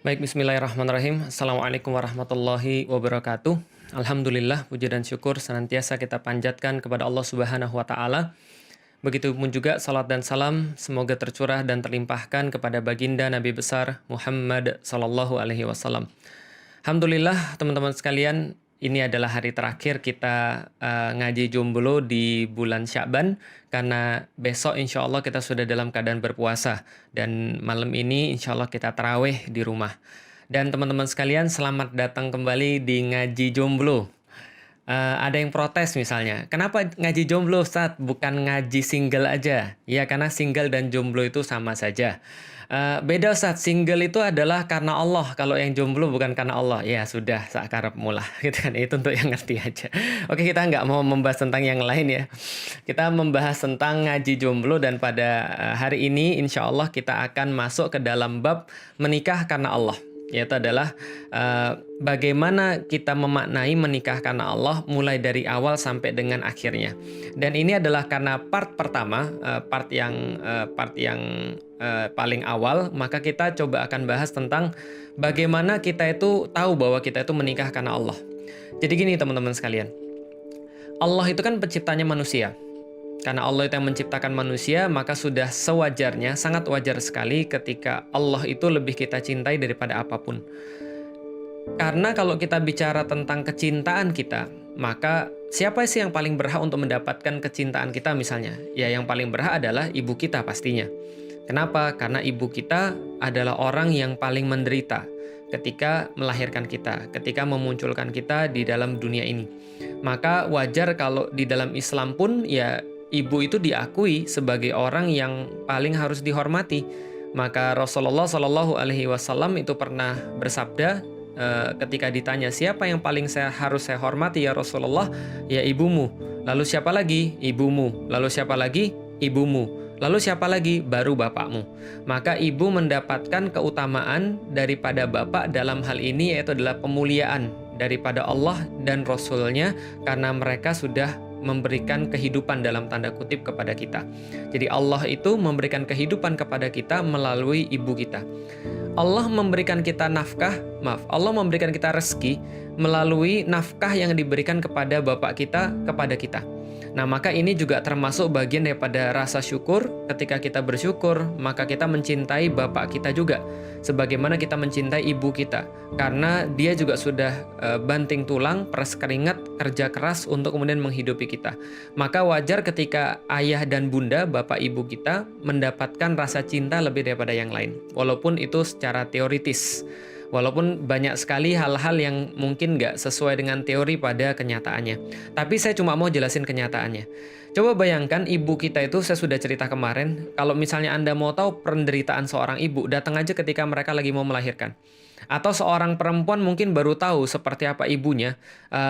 Baik, bismillahirrahmanirrahim. Assalamualaikum warahmatullahi wabarakatuh. Alhamdulillah, puji dan syukur senantiasa kita panjatkan kepada Allah Subhanahu wa Ta'ala. Begitupun juga salat dan salam semoga tercurah dan terlimpahkan kepada baginda Nabi besar Muhammad sallallahu alaihi wasallam. Alhamdulillah, teman-teman sekalian, ini adalah hari terakhir kita ngaji jomblo di bulan Sya'ban, karena besok insya Allah kita sudah dalam keadaan berpuasa, dan malam ini insya Allah kita tarawih di rumah. Dan teman-teman sekalian, selamat datang kembali di ngaji jomblo. Ada yang protes misalnya, kenapa ngaji jomblo Ustaz, bukan ngaji single aja? Ya, karena single dan jomblo itu sama saja. Beda Ustaz, single itu adalah karena Allah, kalau yang jomblo bukan karena Allah. Ya sudah, sakarep mulah gitu kan, itu untuk yang ngerti aja. Oke, kita nggak mau membahas tentang yang lain ya. Kita membahas tentang ngaji jomblo, dan pada hari ini insya Allah kita akan masuk ke dalam bab menikah karena Allah. Yaitu adalah bagaimana kita memaknai menikah karena Allah mulai dari awal sampai dengan akhirnya. Dan ini adalah karena part pertama, part yang paling awal, maka kita coba akan bahas tentang bagaimana kita itu tahu bahwa kita itu menikah karena Allah. Jadi gini teman-teman sekalian, Allah itu kan penciptanya manusia. Karena Allah itu yang menciptakan manusia, maka sudah sewajarnya, sangat wajar sekali ketika Allah itu lebih kita cintai daripada apapun. Karena kalau kita bicara tentang kecintaan kita, maka siapa sih yang paling berhak untuk mendapatkan kecintaan kita misalnya? Ya, yang paling berhak adalah ibu kita pastinya. Kenapa? Karena ibu kita adalah orang yang paling menderita ketika melahirkan kita, ketika memunculkan kita di dalam dunia ini. Maka wajar kalau di dalam Islam pun ya ibu itu diakui sebagai orang yang paling harus dihormati. Maka Rasulullah Shallallahu Alaihi Wasallam itu pernah bersabda ketika ditanya siapa yang paling harus saya hormati ya Rasulullah, ya ibumu. Lalu siapa lagi? Ibumu. Lalu siapa lagi? Ibumu. Lalu siapa lagi? Baru bapakmu. Maka ibu mendapatkan keutamaan daripada bapak dalam hal ini, yaitu adalah pemuliaan daripada Allah dan Rasul-Nya, karena mereka sudah memberikan kehidupan dalam tanda kutip kepada kita. Jadi Allah itu memberikan kehidupan kepada kita melalui ibu kita. Allah memberikan kita Allah memberikan kita rezeki melalui nafkah yang diberikan kepada bapak kita kepada kita. Nah, maka ini juga termasuk bagian daripada rasa syukur. Ketika kita bersyukur, maka kita mencintai bapak kita juga, sebagaimana kita mencintai ibu kita, karena dia juga sudah banting tulang, peras keringat, kerja keras untuk kemudian menghidupi kita. Maka wajar ketika ayah dan bunda, bapak ibu kita, mendapatkan rasa cinta lebih daripada yang lain, walaupun itu secara teoritis. Walaupun banyak sekali hal-hal yang mungkin nggak sesuai dengan teori pada kenyataannya. Tapi saya cuma mau jelasin kenyataannya. Coba bayangkan ibu kita itu, saya sudah cerita kemarin, kalau misalnya Anda mau tahu penderitaan seorang ibu, datang aja ketika mereka lagi mau melahirkan. Atau seorang perempuan mungkin baru tahu seperti apa ibunya,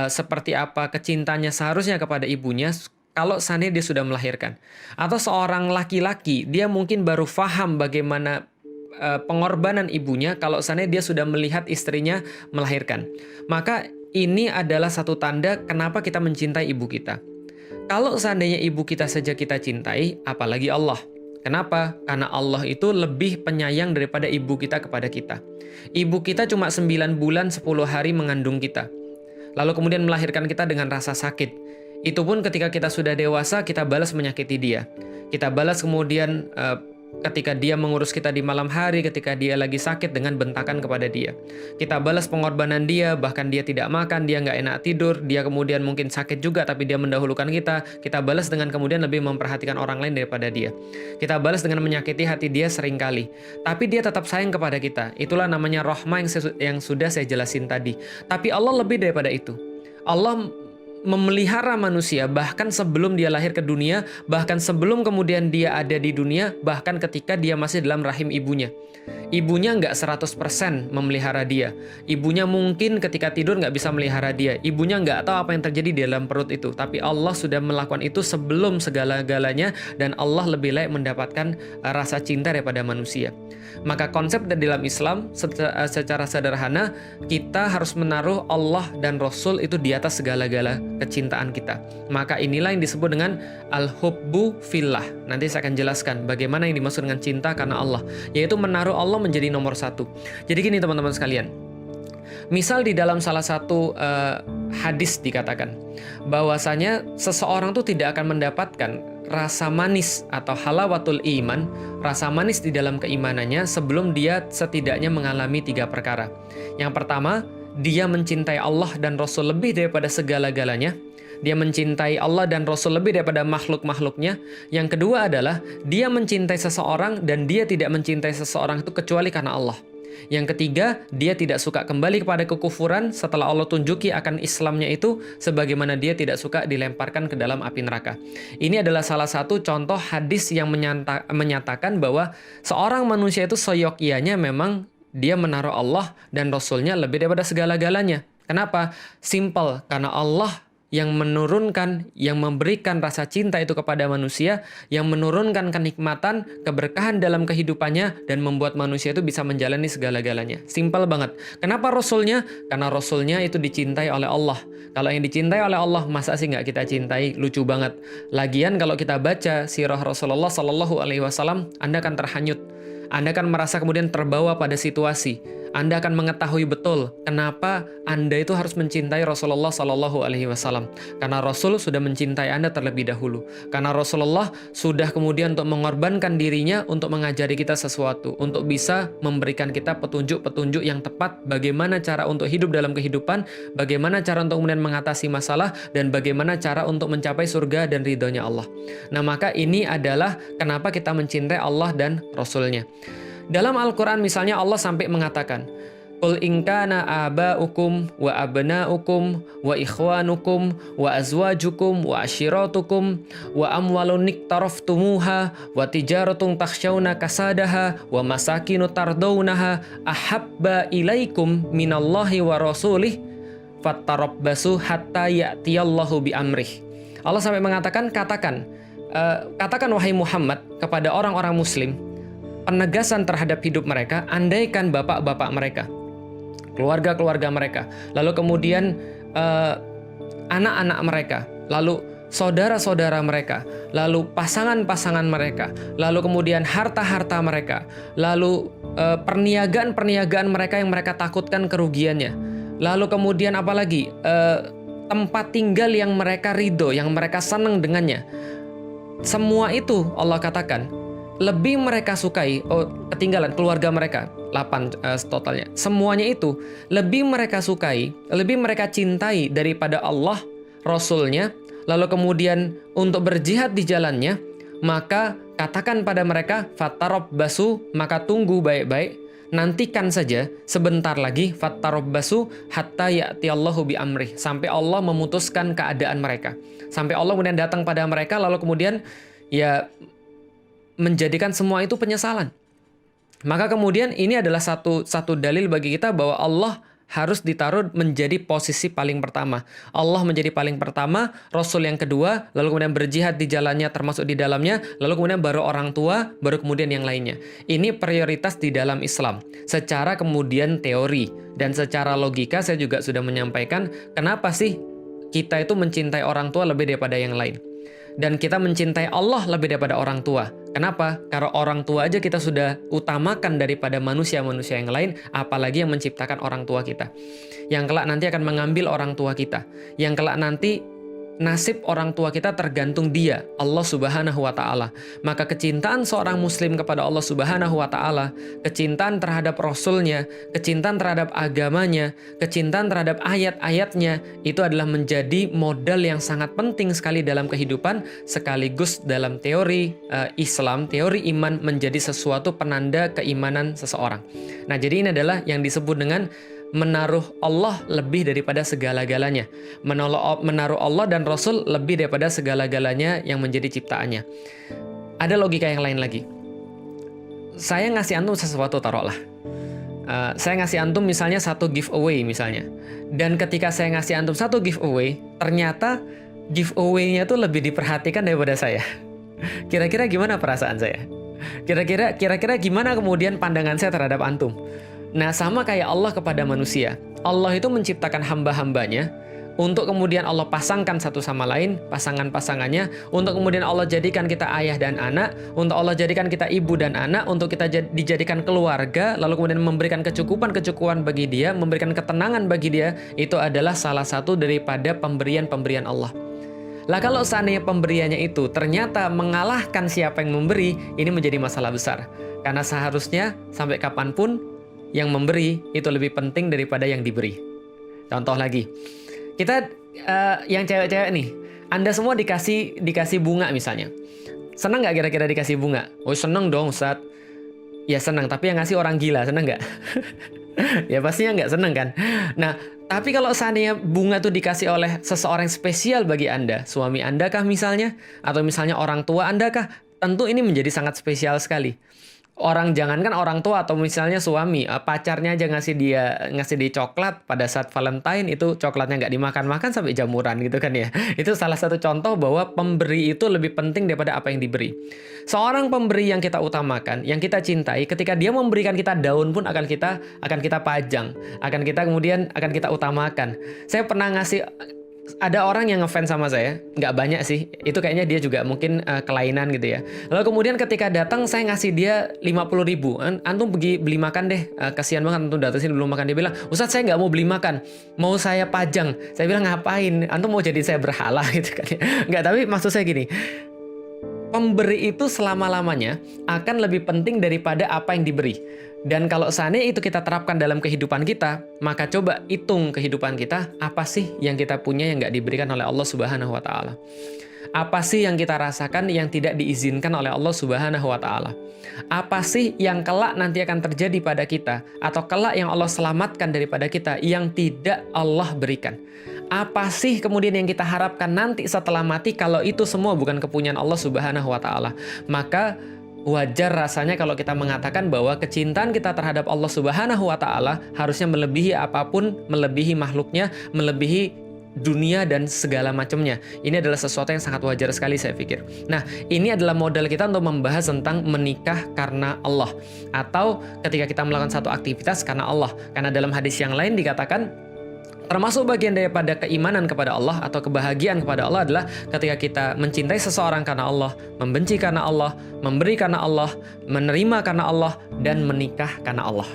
seperti apa kecintanya seharusnya kepada ibunya, kalau seandainya dia sudah melahirkan. Atau seorang laki-laki, dia mungkin baru paham bagaimana pengorbanan ibunya kalau seandainya dia sudah melihat istrinya melahirkan. Maka ini adalah satu tanda kenapa kita mencintai ibu kita. Kalau seandainya ibu kita saja kita cintai, apalagi Allah. Kenapa? Karena Allah itu lebih penyayang daripada ibu kita kepada kita. Ibu kita cuma 9 bulan 10 hari mengandung kita, lalu kemudian melahirkan kita dengan rasa sakit. Itu pun ketika kita sudah dewasa, kita balas menyakiti dia. Kita balas kemudian ketika dia mengurus kita di malam hari, ketika dia lagi sakit dengan bentakan kepada dia. Kita balas pengorbanan dia, bahkan dia tidak makan, dia nggak enak tidur, dia kemudian mungkin sakit juga tapi dia mendahulukan kita. Kita balas dengan kemudian lebih memperhatikan orang lain daripada dia. Kita balas dengan menyakiti hati dia seringkali. Tapi dia tetap sayang kepada kita. Itulah namanya rahmah yang sudah saya jelasin tadi. Tapi Allah lebih daripada itu. Allah memelihara manusia bahkan sebelum dia lahir ke dunia, bahkan sebelum kemudian dia ada di dunia, bahkan ketika dia masih dalam rahim ibunya. Ibunya nggak 100% memelihara dia. Ibunya mungkin ketika tidur nggak bisa melihara dia. Ibunya nggak tahu apa yang terjadi di dalam perut itu. Tapi Allah sudah melakukan itu sebelum segala-galanya, dan Allah lebih layak mendapatkan rasa cinta daripada manusia. Maka konsep di dalam Islam secara sederhana, kita harus menaruh Allah dan Rasul itu di atas segala-gala kecintaan kita. Maka inilah yang disebut dengan al-hubbu fillah. Nanti saya akan jelaskan bagaimana yang dimaksud dengan cinta karena Allah, yaitu menaruh Allah Allah menjadi nomor satu. Jadi gini teman-teman sekalian, misal di dalam salah satu hadis dikatakan bahwasanya seseorang tuh tidak akan mendapatkan rasa manis atau halawatul iman, rasa manis di dalam keimanannya sebelum dia setidaknya mengalami 3 perkara. Yang pertama, dia mencintai Allah dan Rasul lebih daripada segala-galanya. Dia mencintai Allah dan Rasul lebih daripada makhluk-makhluknya. Yang kedua adalah dia mencintai seseorang dan dia tidak mencintai seseorang itu kecuali karena Allah. Yang ketiga, dia tidak suka kembali kepada kekufuran setelah Allah tunjuki akan Islamnya itu, sebagaimana dia tidak suka dilemparkan ke dalam api neraka. Ini adalah salah satu contoh hadis yang menyatakan bahwa seorang manusia itu seyogyanya memang dia menaruh Allah dan Rasulnya lebih daripada segala-galanya. Kenapa? Simple, karena Allah yang menurunkan, yang memberikan rasa cinta itu kepada manusia, yang menurunkan kenikmatan, keberkahan dalam kehidupannya, dan membuat manusia itu bisa menjalani segala-galanya. Simpel banget. Kenapa Rasulnya? Karena Rasulnya itu dicintai oleh Allah. Kalau yang dicintai oleh Allah, masa sih nggak kita cintai? Lucu banget. Lagian kalau kita baca sirah Rasulullah Sallallahu Alaihi Wasallam, Anda akan terhanyut. Anda akan merasa kemudian terbawa pada situasi. Anda akan mengetahui betul kenapa Anda itu harus mencintai Rasulullah Sallallahu Alaihi Wasallam. Karena Rasul sudah mencintai Anda terlebih dahulu. Karena Rasulullah sudah kemudian untuk mengorbankan dirinya untuk mengajari kita sesuatu, untuk bisa memberikan kita petunjuk-petunjuk yang tepat bagaimana cara untuk hidup dalam kehidupan, bagaimana cara untuk kemudian mengatasi masalah, dan bagaimana cara untuk mencapai surga dan ridhonya Allah. Nah, maka ini adalah kenapa kita mencintai Allah dan Rasulnya. Dalam Al-Quran misalnya Allah sampai mengatakan, Qul in kana aba'ukum wa abna'ukum wa ikhwanukum wa azwajukum wa ashiratukum wa amwalun iktaraftumuha wa tijaratun takhshawna kasadaha wa masakinu tardawnaha ahabba ilaikum minallahi wa rasulih fattarabbasu hatta ya'tiyallahu bi amrih. Allah sampai mengatakan, katakan wahai Muhammad kepada orang-orang muslim, penegasan terhadap hidup mereka, andaikan bapak-bapak mereka, keluarga-keluarga mereka, lalu kemudian anak-anak mereka, lalu saudara-saudara mereka, lalu pasangan-pasangan mereka, lalu kemudian harta-harta mereka, lalu perniagaan-perniagaan mereka yang mereka takutkan kerugiannya, lalu kemudian apalagi tempat tinggal yang mereka ridho, yang mereka senang dengannya. Semua itu Allah katakan lebih mereka sukai, ketinggalan keluarga mereka, 8 totalnya. Semuanya itu lebih mereka sukai, lebih mereka cintai daripada Allah, Rasulnya, lalu kemudian untuk berjihad di jalannya, maka katakan pada mereka, fattarabbasu, maka tunggu baik-baik, nantikan saja sebentar lagi, fattarabbasu hatta ya'tiyallahu bi amrih, sampai Allah memutuskan keadaan mereka. Sampai Allah kemudian datang pada mereka, lalu kemudian ya menjadikan semua itu penyesalan. Maka kemudian ini adalah satu dalil bagi kita bahwa Allah harus ditaruh menjadi posisi paling pertama. Allah menjadi paling pertama, Rasul yang kedua, lalu kemudian berjihad di jalannya termasuk di dalamnya, lalu kemudian baru orang tua, baru kemudian yang lainnya. Ini prioritas di dalam Islam. Secara kemudian teori dan secara logika saya juga sudah menyampaikan kenapa sih kita itu mencintai orang tua lebih daripada yang lain. Dan kita mencintai Allah lebih daripada orang tua. Kenapa? Karena orang tua aja kita sudah utamakan daripada manusia-manusia yang lain, apalagi yang menciptakan orang tua kita. Yang kelak nanti akan mengambil orang tua kita. Yang kelak nanti nasib orang tua kita tergantung dia, Allah Subhanahu wa Ta'ala. Maka kecintaan seorang muslim kepada Allah Subhanahu wa Ta'ala, kecintaan terhadap Rasulnya, kecintaan terhadap agamanya, kecintaan terhadap ayat-ayatnya, itu adalah menjadi modal yang sangat penting sekali dalam kehidupan, sekaligus dalam teori Islam, teori iman menjadi sesuatu penanda keimanan seseorang. Nah, jadi ini adalah yang disebut dengan menaruh Allah lebih daripada segala-galanya. Menaruh Allah dan Rasul lebih daripada segala-galanya yang menjadi ciptaannya. Ada logika yang lain lagi. Saya ngasih antum sesuatu, taruhlah. Saya ngasih antum misalnya satu giveaway misalnya. Dan ketika saya ngasih antum satu giveaway, ternyata giveaway-nya tuh lebih diperhatikan daripada saya. Kira-kira gimana perasaan saya? Kira-kira gimana kemudian pandangan saya terhadap antum? Nah, sama kayak Allah kepada manusia. Allah itu menciptakan hamba-hambanya, untuk kemudian Allah pasangkan satu sama lain, pasangan-pasangannya, untuk kemudian Allah jadikan kita ayah dan anak, untuk Allah jadikan kita ibu dan anak, untuk kita dijadikan keluarga, lalu kemudian memberikan kecukupan bagi dia, memberikan ketenangan bagi dia, itu adalah salah satu daripada pemberian-pemberian Allah. Lah kalau seandainya pemberiannya itu ternyata mengalahkan siapa yang memberi, ini menjadi masalah besar. Karena seharusnya sampai kapanpun yang memberi itu lebih penting daripada yang diberi. Contoh lagi, kita yang cewek-cewek nih, Anda semua dikasih bunga misalnya. Senang nggak kira-kira dikasih bunga? Oh senang dong Ustadz. Ya senang, tapi yang ngasih orang gila, senang nggak? Ya pastinya nggak senang kan? Nah, tapi kalau seandainya bunga tuh dikasih oleh seseorang yang spesial bagi Anda, suami Anda kah misalnya? Atau misalnya orang tua Anda kah? Tentu ini menjadi sangat spesial sekali. Jangankan orang tua atau misalnya suami, pacarnya aja ngasih dia coklat pada saat Valentine, itu coklatnya nggak dimakan-makan sampai jamuran gitu kan ya. Itu salah satu contoh bahwa pemberi itu lebih penting daripada apa yang diberi. Seorang pemberi yang kita utamakan, yang kita cintai, ketika dia memberikan kita daun pun akan kita pajang, akan kita utamakan. Saya pernah ada orang yang ngefans sama saya, nggak banyak sih, itu kayaknya dia juga mungkin kelainan gitu ya. Lalu kemudian ketika datang saya ngasih dia 50.000, antum pergi beli makan deh, kasihan banget antum datang sini belum makan. Dia bilang, Ustadz saya nggak mau beli makan, mau saya pajang. Saya bilang ngapain, antum mau jadi saya berhala gitu kan ya. Nggak, tapi maksud saya gini, pemberi itu selama-lamanya akan lebih penting daripada apa yang diberi. Dan kalau seandainya itu kita terapkan dalam kehidupan kita, maka coba hitung kehidupan kita, apa sih yang kita punya yang nggak diberikan oleh Allah Subhanahu wa Ta'ala? Apa sih yang kita rasakan yang tidak diizinkan oleh Allah Subhanahu wa Ta'ala? Apa sih yang kelak nanti akan terjadi pada kita, atau kelak yang Allah selamatkan daripada kita yang tidak Allah berikan? Apa sih kemudian yang kita harapkan nanti setelah mati kalau itu semua bukan kepunyaan Allah Subhanahu wa Ta'ala? Maka wajar rasanya kalau kita mengatakan bahwa kecintaan kita terhadap Allah Subhanahu wa Ta'ala harusnya melebihi apapun, melebihi makhluknya, melebihi dunia dan segala macamnya. Ini adalah sesuatu yang sangat wajar sekali saya pikir. Nah, ini adalah modal kita untuk membahas tentang menikah karena Allah, atau ketika kita melakukan satu aktivitas karena Allah. Karena dalam hadis yang lain dikatakan, termasuk bagian daripada keimanan kepada Allah atau kebahagiaan kepada Allah adalah ketika kita mencintai seseorang karena Allah, membenci karena Allah, memberi karena Allah, menerima karena Allah, dan menikah karena Allah.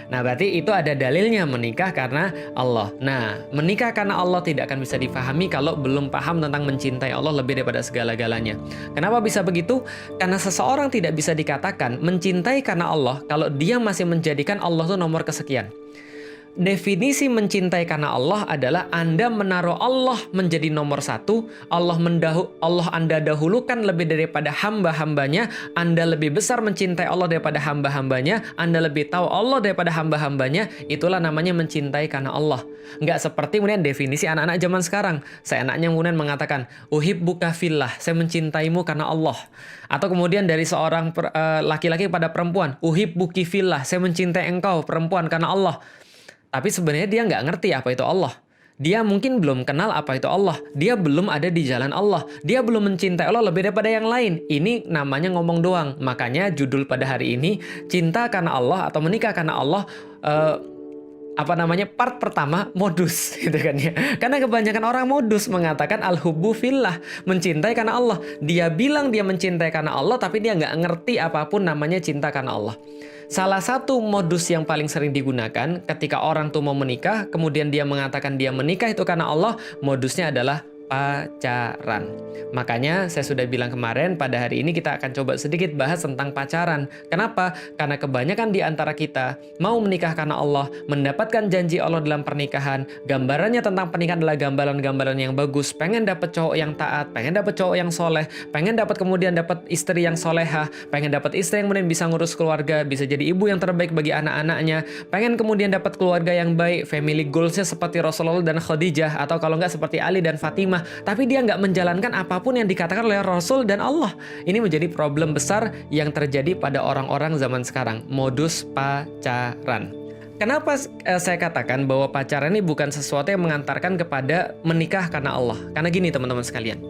Nah, berarti itu ada dalilnya menikah karena Allah. Nah, menikah karena Allah tidak akan bisa difahami kalau belum paham tentang mencintai Allah lebih daripada segala-galanya. Kenapa bisa begitu? Karena seseorang tidak bisa dikatakan mencintai karena Allah kalau dia masih menjadikan Allah itu nomor kesekian. Definisi mencintai karena Allah adalah Anda menaruh Allah menjadi nomor satu, Allah Anda dahulukan lebih daripada hamba-hambanya, Anda lebih besar mencintai Allah daripada hamba-hambanya, Anda lebih tahu Allah daripada hamba-hambanya, itulah namanya mencintai karena Allah. Nggak seperti kemudian definisi anak-anak zaman sekarang. Saya anaknya kemudian mengatakan, uhibbuka fillah, saya mencintaimu karena Allah. Atau kemudian dari seorang laki-laki pada perempuan, uhibbuki fillah, saya mencintai engkau perempuan karena Allah. Tapi sebenarnya dia nggak ngerti apa itu Allah. Dia mungkin belum kenal apa itu Allah. Dia belum ada di jalan Allah. Dia belum mencintai Allah lebih daripada yang lain. Ini namanya ngomong doang. Makanya judul pada hari ini, cinta karena Allah atau menikah karena Allah, part pertama modus gitu kan ya. Karena kebanyakan orang modus mengatakan al-hubbu fillah, mencintai karena Allah. Dia bilang dia mencintai karena Allah, tapi dia nggak ngerti apapun namanya cinta karena Allah. Salah satu modus yang paling sering digunakan ketika orang tuh mau menikah, kemudian dia mengatakan dia menikah itu karena Allah, modusnya adalah pacaran. Makanya saya sudah bilang kemarin, pada hari ini kita akan coba sedikit bahas tentang pacaran. Kenapa? Karena kebanyakan di antara kita mau menikah karena Allah, mendapatkan janji Allah dalam pernikahan, gambarannya tentang pernikahan adalah gambaran-gambaran yang bagus, pengen dapat cowok yang taat, pengen dapat cowok yang soleh, pengen dapat kemudian dapat istri yang soleha, pengen dapat istri yang kemudian bisa ngurus keluarga, bisa jadi ibu yang terbaik bagi anak-anaknya, pengen kemudian dapat keluarga yang baik, family goals-nya seperti Rasulullah dan Khadijah, atau kalau nggak seperti Ali dan Fatimah. Tapi dia nggak menjalankan apapun yang dikatakan oleh Rasul dan Allah. Ini menjadi problem besar yang terjadi pada orang-orang zaman sekarang. Modus pacaran. Kenapa saya katakan bahwa pacaran ini bukan sesuatu yang mengantarkan kepada menikah karena Allah? Karena gini teman-teman sekalian.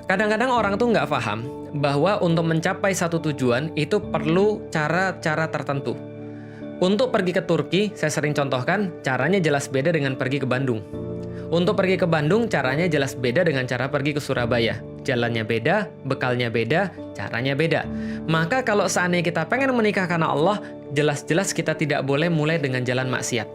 Kadang-kadang orang tuh nggak paham bahwa untuk mencapai satu tujuan itu perlu cara-cara tertentu. Untuk pergi ke Turki, saya sering contohkan, caranya jelas beda dengan pergi ke Bandung. Untuk pergi ke Bandung, caranya jelas beda dengan cara pergi ke Surabaya. Jalannya beda, bekalnya beda, caranya beda. Maka kalau seandainya kita pengen menikah karena Allah, jelas-jelas kita tidak boleh mulai dengan jalan maksiat.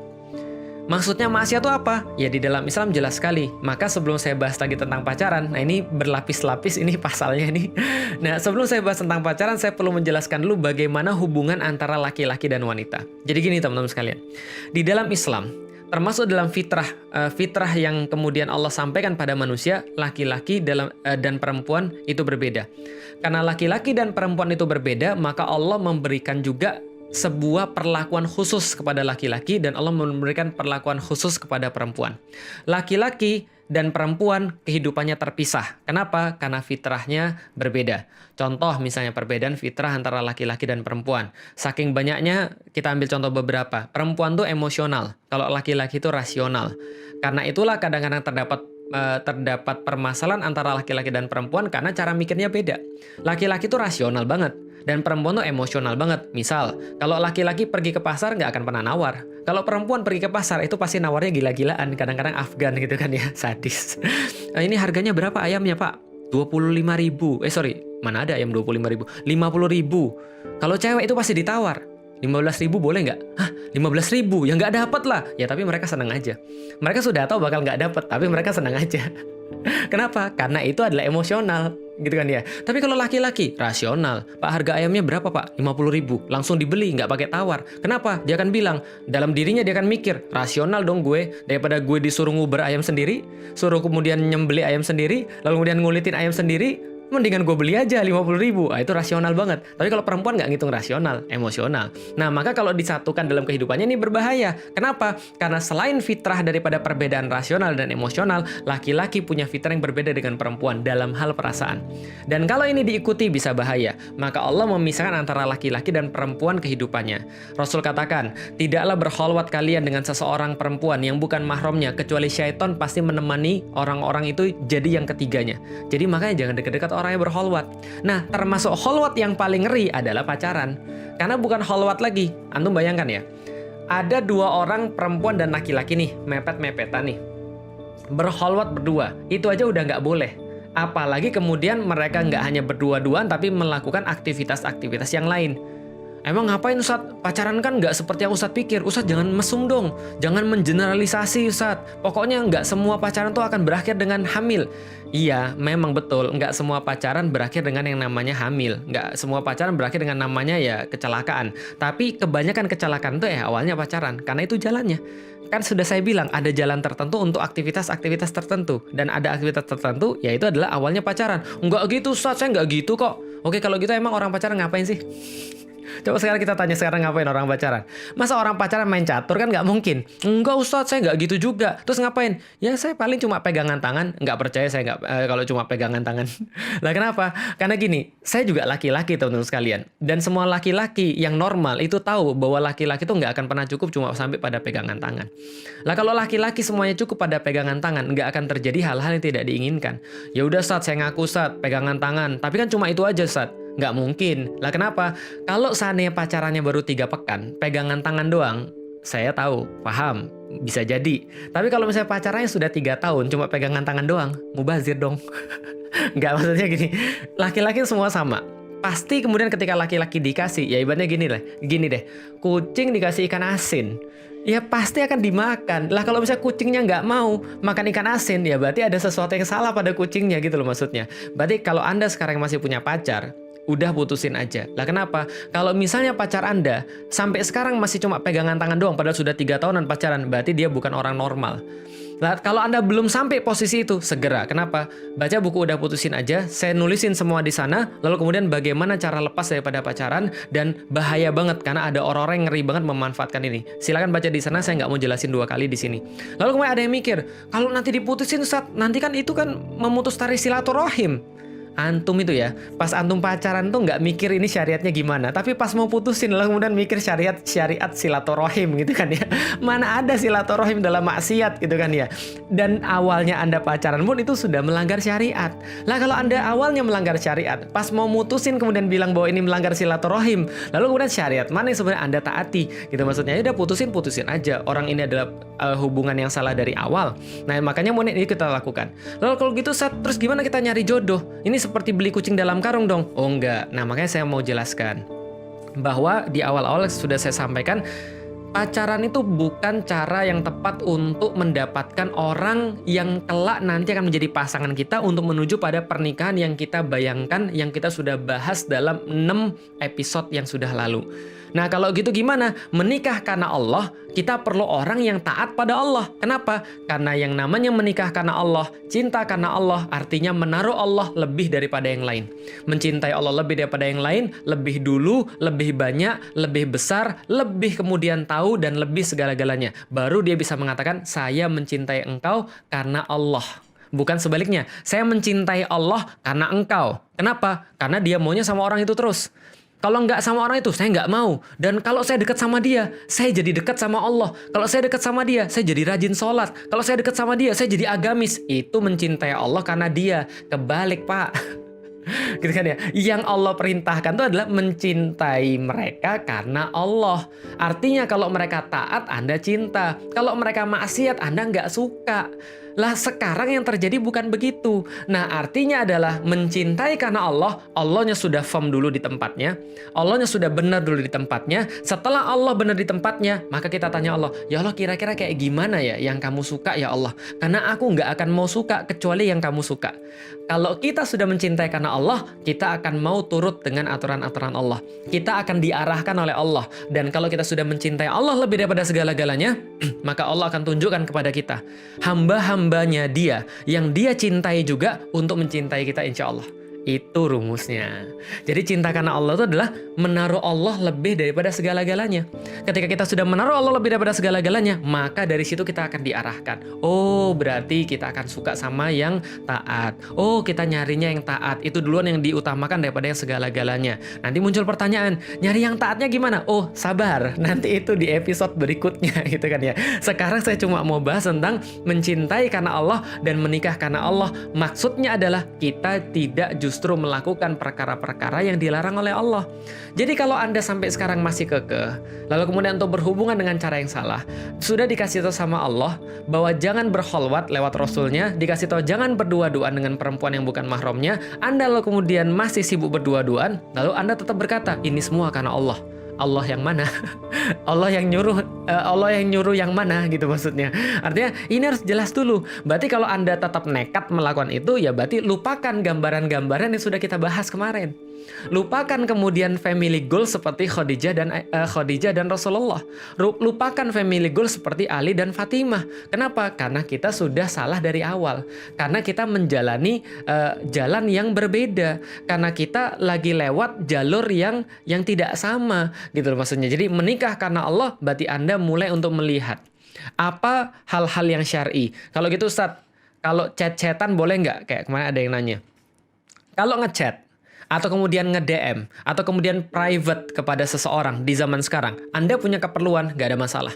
Maksudnya maksiat itu apa? Ya di dalam Islam jelas sekali. Maka sebelum saya bahas lagi tentang pacaran, nah ini berlapis-lapis ini pasalnya ini. Nah sebelum saya bahas tentang pacaran, saya perlu menjelaskan dulu bagaimana hubungan antara laki-laki dan wanita. Jadi gini teman-teman sekalian, di dalam Islam, termasuk dalam fitrah yang kemudian Allah sampaikan pada manusia, laki-laki dan perempuan itu berbeda. Karena laki-laki dan perempuan itu berbeda, maka Allah memberikan juga sebuah perlakuan khusus kepada laki-laki dan Allah memberikan perlakuan khusus kepada perempuan. Laki-laki dan perempuan kehidupannya terpisah. Kenapa? Karena fitrahnya berbeda. Contoh misalnya perbedaan fitrah antara laki-laki dan perempuan. Saking banyaknya kita ambil contoh beberapa. Perempuan tuh emosional, kalau laki-laki itu rasional. Karena itulah kadang-kadang terdapat permasalahan antara laki-laki dan perempuan karena cara mikirnya beda. Laki-laki itu rasional banget. Dan perempuan tuh emosional banget. Misal, kalau laki-laki pergi ke pasar nggak akan pernah nawar. Kalau perempuan pergi ke pasar itu pasti nawarnya gila-gilaan. Kadang-kadang Afgan gitu kan ya, sadis. Ini harganya berapa ayamnya pak? 25.000. Mana ada ayam 25.000? 50.000. Kalau cewek itu pasti ditawar. 15.000 boleh nggak? Hah? 15.000? Ya nggak dapet lah. Ya tapi mereka senang aja. Mereka sudah tahu bakal nggak dapet, tapi mereka senang aja. Kenapa? Karena itu adalah emosional, gitu kan ya. Tapi kalau laki-laki, rasional. Pak, harga ayamnya berapa pak? 50.000. Langsung dibeli, nggak pakai tawar. Kenapa? Dia akan bilang, dalam dirinya dia akan mikir, rasional dong gue. Daripada gue disuruh nguber ayam sendiri, suruh kemudian nyembeli ayam sendiri, lalu kemudian ngulitin ayam sendiri, mendingan gue beli aja 50.000. Itu rasional banget. Tapi kalau perempuan nggak ngitung rasional, emosional. Nah, maka kalau disatukan dalam kehidupannya ini berbahaya. Kenapa? Karena selain fitrah daripada perbedaan rasional dan emosional, laki-laki punya fitrah yang berbeda dengan perempuan dalam hal perasaan. Dan kalau ini diikuti bisa bahaya. Maka Allah memisahkan antara laki-laki dan perempuan kehidupannya. Rasul katakan, tidaklah berkholwat kalian dengan seseorang perempuan yang bukan mahramnya, kecuali syaitan pasti menemani orang-orang itu jadi yang ketiganya. Jadi makanya jangan dekat-dekat orang yang berkholwat. Nah, termasuk kholwat yang paling ngeri adalah pacaran. Karena bukan kholwat lagi. Antum bayangkan ya, ada dua orang perempuan dan laki-laki nih, mepet-mepetan nih. Berkholwat berdua, itu aja udah nggak boleh. Apalagi kemudian mereka nggak hanya berdua-duaan, tapi melakukan aktivitas-aktivitas yang lain. Emang ngapain Ustadz? Pacaran kan nggak seperti yang Ustadz pikir. Ustadz jangan mesum dong. Jangan mengeneralisasi Ustadz. Pokoknya nggak semua pacaran tuh akan berakhir dengan hamil. Iya, memang betul. Nggak semua pacaran berakhir dengan yang namanya hamil. Nggak semua pacaran berakhir dengan namanya ya kecelakaan. Tapi kebanyakan kecelakaan tuh ya awalnya pacaran. Karena itu jalannya. Kan sudah saya bilang ada jalan tertentu untuk aktivitas-aktivitas tertentu. Dan ada aktivitas tertentu yaitu adalah awalnya pacaran. Nggak gitu Ustadz, saya nggak gitu kok. Oke, kalau gitu emang orang pacaran ngapain sih? Coba sekarang kita tanya sekarang ngapain orang pacaran? Masa orang pacaran main catur kan nggak mungkin. Enggak Ustadz, saya nggak gitu juga. Terus ngapain? Ya saya paling cuma pegangan tangan. Nggak percaya saya nggak kalau cuma pegangan tangan. Lah kenapa? Karena gini, saya juga laki-laki teman-teman sekalian. Dan semua laki-laki yang normal itu tahu bahwa laki-laki itu nggak akan pernah cukup cuma sampai pada pegangan tangan. Lah kalau laki-laki semuanya cukup pada pegangan tangan, nggak akan terjadi hal-hal yang tidak diinginkan. Ya udah Ustadz, saya ngaku Ustadz, pegangan tangan. Tapi kan cuma itu aja Ustadz. Nggak mungkin. Lah kenapa? Kalau seandainya pacarannya baru 3 pekan, pegangan tangan doang, saya tahu, paham, bisa jadi. Tapi kalau misalnya pacarannya sudah 3 tahun, cuma pegangan tangan doang, mubazir dong. Nggak, maksudnya gini, laki-laki semua sama. Pasti kemudian ketika laki-laki dikasih, ya ibaratnya gini deh, kucing dikasih ikan asin, ya pasti akan dimakan. Lah kalau misalnya kucingnya nggak mau makan ikan asin, ya berarti ada sesuatu yang salah pada kucingnya gitu loh maksudnya. Berarti kalau Anda sekarang masih punya pacar, udah putusin aja. Lah kenapa? Kalau misalnya pacar Anda sampai sekarang masih cuma pegangan tangan doang padahal sudah 3 tahunan pacaran, berarti dia bukan orang normal. Lah kalau Anda belum sampai posisi itu, segera. Kenapa? Baca buku Udah Putusin Aja, saya nulisin semua di sana, lalu kemudian bagaimana cara lepas daripada pacaran, dan bahaya banget karena ada orang-orang yang ngeri banget memanfaatkan ini. Silakan baca di sana, saya nggak mau jelasin 2 kali di sini. Lalu kemudian ada yang mikir, kalau nanti diputusin Ustaz, nanti kan itu kan memutus tali silaturahim. Antum itu ya, pas antum pacaran tuh nggak mikir ini syariatnya gimana, tapi pas mau putusin lalu kemudian mikir syariat silaturahim gitu kan ya. Mana ada silaturahim dalam maksiat gitu kan ya. Dan awalnya Anda pacaran pun itu sudah melanggar syariat. Lah kalau Anda awalnya melanggar syariat, pas mau mutusin kemudian bilang bahwa ini melanggar silaturahim, lalu kemudian syariat mana yang sebenarnya Anda taati gitu, maksudnya ya udah putusin aja. Orang ini adalah hubungan yang salah dari awal. Nah makanya ini kita lakukan. Lalu kalau gitu terus gimana kita nyari jodoh? Ini seperti beli kucing dalam karung dong? Oh enggak. Nah makanya saya mau jelaskan bahwa di awal-awal sudah saya sampaikan, pacaran itu bukan cara yang tepat untuk mendapatkan orang yang kelak nanti akan menjadi pasangan kita untuk menuju pada pernikahan yang kita bayangkan, yang kita sudah bahas dalam 6 episode yang sudah lalu. Nah kalau gitu gimana? Menikah karena Allah, kita perlu orang yang taat pada Allah. Kenapa? Karena yang namanya menikah karena Allah, cinta karena Allah, artinya menaruh Allah lebih daripada yang lain. Mencintai Allah lebih daripada yang lain, lebih dulu, lebih banyak, lebih besar, lebih kemudian tahu, dan lebih segala-galanya. Baru dia bisa mengatakan, saya mencintai engkau karena Allah. Bukan sebaliknya, saya mencintai Allah karena engkau. Kenapa? Karena dia maunya sama orang itu terus. Kalau nggak sama orang itu, saya nggak mau. Dan kalau saya dekat sama dia, saya jadi dekat sama Allah. Kalau saya dekat sama dia, saya jadi rajin sholat. Kalau saya dekat sama dia, saya jadi agamis. Itu mencintai Allah karena dia. Kebalik, Pak. Gitu kan ya. Yang Allah perintahkan itu adalah mencintai mereka karena Allah. Artinya kalau mereka taat, Anda cinta. Kalau mereka maksiat, Anda nggak suka. Lah sekarang yang terjadi bukan begitu. Nah artinya adalah mencintai karena Allah, Allahnya sudah firm dulu di tempatnya, Allahnya sudah benar dulu di tempatnya. Setelah Allah benar di tempatnya, maka kita tanya Allah, ya Allah kira-kira kayak gimana ya yang kamu suka ya Allah. Karena aku nggak akan mau suka kecuali yang kamu suka. Kalau kita sudah mencintai karena Allah, kita akan mau turut dengan aturan-aturan Allah. Kita akan diarahkan oleh Allah. Dan kalau kita sudah mencintai Allah lebih daripada segala-galanya, maka Allah akan tunjukkan kepada kita hamba-hambanya dia yang dia cintai juga untuk mencintai kita insya Allah. Itu rumusnya. Jadi cinta karena Allah itu adalah menaruh Allah lebih daripada segala-galanya. Ketika kita sudah menaruh Allah lebih daripada segala-galanya, maka dari situ kita akan diarahkan. Oh, berarti kita akan suka sama yang taat. Oh, kita nyarinya yang taat. Itu duluan yang diutamakan daripada yang segala-galanya. Nanti muncul pertanyaan, nyari yang taatnya gimana? Oh, sabar. Nanti itu di episode berikutnya gitu kan ya. Sekarang saya cuma mau bahas tentang mencintai karena Allah dan menikah karena Allah. Maksudnya adalah kita tidak justru melakukan perkara-perkara yang dilarang oleh Allah. Jadi kalau Anda sampai sekarang masih kekeh, lalu kemudian untuk berhubungan dengan cara yang salah, sudah dikasih tahu sama Allah bahwa jangan berkholwat lewat Rasulnya, dikasih tahu jangan berdua-duaan dengan perempuan yang bukan mahramnya, Anda lalu kemudian masih sibuk berdua-duaan, lalu Anda tetap berkata, ini semua karena Allah. Allah yang mana? Allah yang nyuruh yang mana gitu maksudnya. Artinya ini harus jelas dulu. Berarti kalau Anda tetap nekat melakukan itu, ya berarti lupakan gambaran-gambaran yang sudah kita bahas kemarin. Lupakan kemudian family goal seperti Khadijah dan Rasulullah. Lupakan family goal seperti Ali dan Fatimah. Kenapa? Karena kita sudah salah dari awal. Karena kita menjalani jalan yang berbeda. Karena kita lagi lewat jalur yang tidak sama, gitu loh maksudnya. Jadi menikah karena Allah berarti Anda mulai untuk melihat apa hal-hal yang syar'i. Kalau gitu Ustadz, kalau chat-chatan boleh nggak? Kayak kemarin ada yang nanya. Kalau ngechat atau kemudian nge-DM, atau kemudian private kepada seseorang di zaman sekarang, Anda punya keperluan, nggak ada masalah.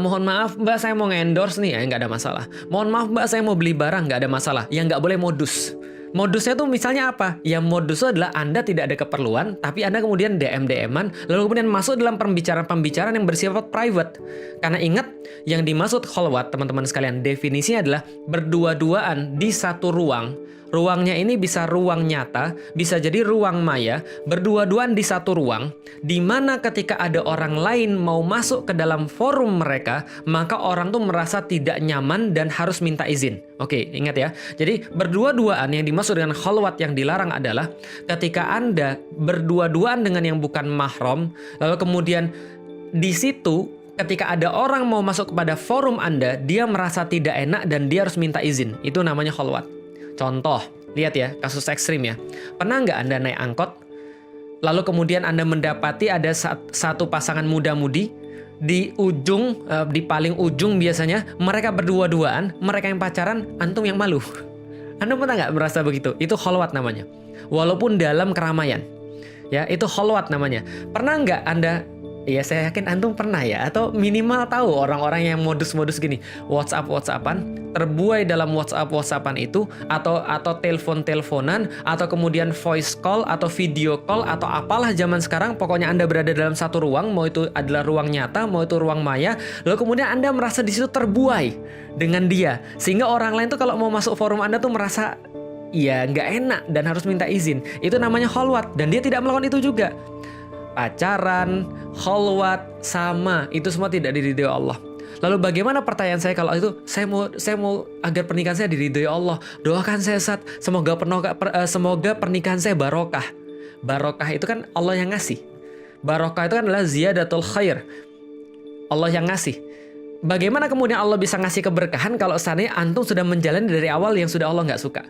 Mohon maaf Mbak, saya mau nge-endorse nih, ya nggak ada masalah. Mohon maaf Mbak, saya mau beli barang, nggak ada masalah. Yang nggak boleh modus. Modusnya tuh misalnya apa? Ya modusnya adalah Anda tidak ada keperluan, tapi Anda kemudian DM-DM-an, lalu kemudian masuk dalam pembicaraan-pembicaraan yang bersifat private. Karena ingat, yang dimaksud kholwat, teman-teman sekalian, definisinya adalah berdua-duaan di satu ruang. Ruangnya ini bisa ruang nyata, bisa jadi ruang maya, berdua-duaan di satu ruang, di mana ketika ada orang lain mau masuk ke dalam forum mereka, maka orang tuh merasa tidak nyaman dan harus minta izin. Oke, ingat ya. Jadi berdua-duaan yang dimaksud dengan khalwat yang dilarang adalah ketika Anda berdua-duaan dengan yang bukan mahram, lalu kemudian di situ ketika ada orang mau masuk kepada forum Anda, dia merasa tidak enak dan dia harus minta izin. Itu namanya khalwat. Contoh, lihat ya, kasus ekstrim ya. Pernah nggak Anda naik angkot, lalu kemudian Anda mendapati ada satu pasangan muda-mudi, di paling ujung biasanya, mereka berdua-duaan, mereka yang pacaran, antum yang malu. Anda pernah nggak merasa begitu? Itu kholwat namanya. Walaupun dalam keramaian. Ya, itu kholwat namanya. Pernah nggak Anda, ya saya yakin antum pernah ya, atau minimal tahu orang-orang yang modus-modus gini, WhatsApp-WhatsAppan, terbuai dalam WhatsApp-WhatsAppan itu, atau telepon-teleponan, atau kemudian voice call, atau video call, atau apalah zaman sekarang, pokoknya Anda berada dalam satu ruang, mau itu adalah ruang nyata, mau itu ruang maya, lalu kemudian Anda merasa di situ terbuai dengan dia, sehingga orang lain tuh kalau mau masuk forum Anda tuh merasa ya nggak enak dan harus minta izin. Itu namanya kholwat, dan dia tidak melakukan itu juga. Pacaran, kholwat, sama, itu semua tidak diridhoi Allah. Lalu bagaimana pertanyaan saya kalau itu, saya mau agar pernikahan saya diridhoi Allah, doakan saya Ustaz, semoga pernikahan saya barokah. Barokah itu kan Allah yang ngasih. Barokah itu kan adalah ziyadatul khair, Allah yang ngasih. Bagaimana kemudian Allah bisa ngasih keberkahan kalau seandainya antum sudah menjalani dari awal yang sudah Allah nggak suka?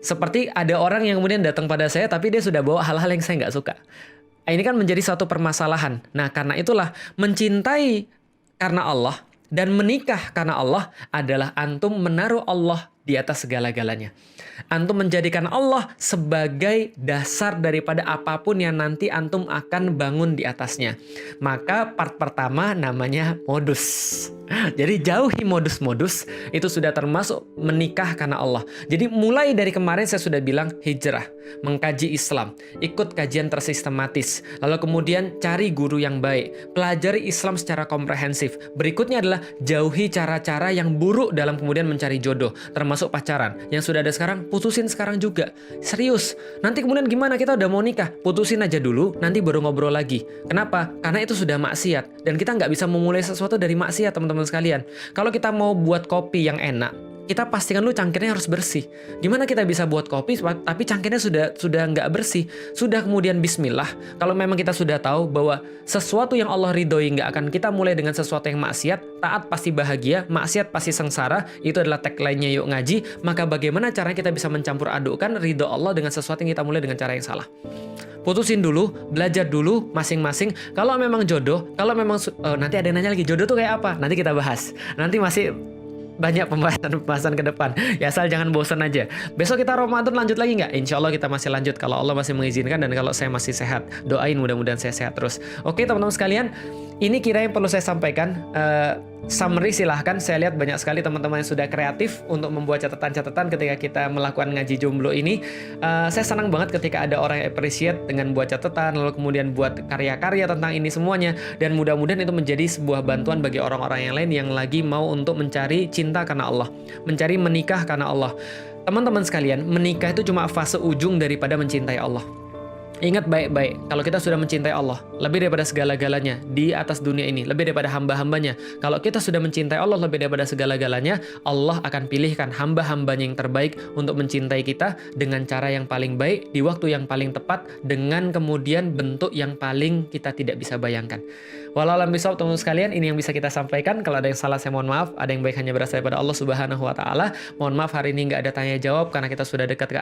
Seperti ada orang yang kemudian datang pada saya, tapi dia sudah bawa hal-hal yang saya nggak suka. Ini kan menjadi suatu permasalahan. Nah, karena itulah mencintai karena Allah dan menikah karena Allah adalah antum menaruh Allah di atas segala-galanya. Antum menjadikan Allah sebagai dasar daripada apapun yang nanti antum akan bangun di atasnya. Maka part pertama namanya modus. Jadi jauhi modus-modus, itu sudah termasuk menikah karena Allah. Jadi mulai dari kemarin saya sudah bilang hijrah, mengkaji Islam, ikut kajian tersistematis, lalu kemudian cari guru yang baik, pelajari Islam secara komprehensif. Berikutnya adalah jauhi cara-cara yang buruk dalam kemudian mencari jodoh, termasuk pacaran. Yang sudah ada sekarang, putusin sekarang juga. Serius, nanti kemudian gimana, kita udah mau nikah, putusin aja dulu, nanti baru ngobrol lagi. Kenapa? Karena itu sudah maksiat, dan kita nggak bisa memulai sesuatu dari maksiat, teman-teman sekalian. Kalau kita mau buat kopi yang enak, kita pastikan dulu cangkirnya harus bersih. Gimana kita bisa buat kopi tapi cangkirnya sudah nggak bersih? Sudah kemudian bismillah. Kalau memang kita sudah tahu bahwa sesuatu yang Allah ridhoi nggak akan kita mulai dengan sesuatu yang maksiat, taat pasti bahagia, maksiat pasti sengsara, itu adalah tagline-nya Yuk Ngaji, maka bagaimana caranya kita bisa mencampur adukkan ridho Allah dengan sesuatu yang kita mulai dengan cara yang salah? Putusin dulu, belajar dulu masing-masing. Kalau memang jodoh, kalau memang nanti ada yang nanya lagi, jodoh tuh kayak apa? Nanti kita bahas. Nanti masih banyak pembahasan ke depan. Ya asal jangan bosan aja. Besok kita Ramadan lanjut lagi nggak? Insya Allah kita masih lanjut kalau Allah masih mengizinkan dan kalau saya masih sehat. Doain mudah-mudahan saya sehat terus. Oke teman-teman sekalian, ini kira yang perlu saya sampaikan. Summary silahkan, saya lihat banyak sekali teman-teman yang sudah kreatif untuk membuat catatan-catatan ketika kita melakukan ngaji jomblo ini. Saya senang banget ketika ada orang yang appreciate dengan buat catatan, lalu kemudian buat karya-karya tentang ini semuanya, dan mudah-mudahan itu menjadi sebuah bantuan bagi orang-orang yang lain yang lagi mau untuk mencari cinta karena Allah, mencari menikah karena Allah. Teman-teman sekalian, menikah itu cuma fase ujung daripada mencintai Allah. Ingat baik-baik, kalau kita sudah mencintai Allah, lebih daripada segala-galanya di atas dunia ini, lebih daripada hamba-hambanya. Kalau kita sudah mencintai Allah lebih daripada segala-galanya, Allah akan pilihkan hamba-hambanya yang terbaik untuk mencintai kita dengan cara yang paling baik, di waktu yang paling tepat, dengan kemudian bentuk yang paling kita tidak bisa bayangkan. Walau alam bisawab teman-teman sekalian, ini yang bisa kita sampaikan. Kalau ada yang salah saya mohon maaf, ada yang baik hanya berasal daripada Allah Subhanahu wa Ta'ala. Mohon maaf hari ini nggak ada tanya jawab karena kita sudah dekat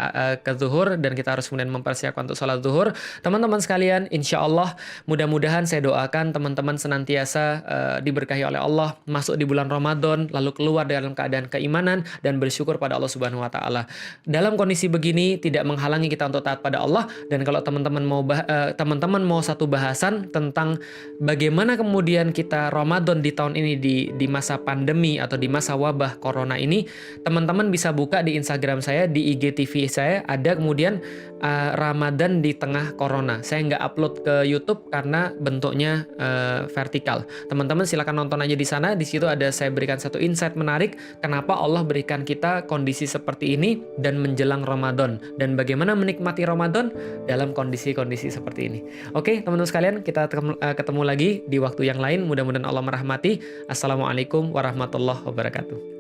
ke zuhur dan kita harus kemudian mempersiapkan untuk sholat zuhur. Teman-teman sekalian, insya Allah mudah-mudahan saya doakan teman-teman senantiasa diberkahi oleh Allah, masuk di bulan Ramadan, lalu keluar dalam keadaan keimanan dan bersyukur pada Allah Subhanahu wa Ta'ala. Dalam kondisi begini tidak menghalangi kita untuk taat pada Allah. Dan kalau teman-teman mau satu bahasan tentang bagaimana kemudian kita Ramadan di tahun ini di masa pandemi atau di masa wabah corona ini, teman-teman bisa buka di Instagram saya, di IGTV saya ada kemudian Ramadan di tengah corona. Saya nggak upload ke YouTube karena bentuknya vertikal. Teman-teman silakan nonton aja di sana. Di situ ada saya berikan satu insight menarik kenapa Allah berikan kita kondisi seperti ini dan menjelang Ramadan, dan bagaimana menikmati Ramadan dalam kondisi-kondisi seperti ini. Oke, teman-teman sekalian, kita ketemu lagi di waktu yang lain. Mudah-mudahan Allah merahmati. Assalamualaikum warahmatullahi wabarakatuh.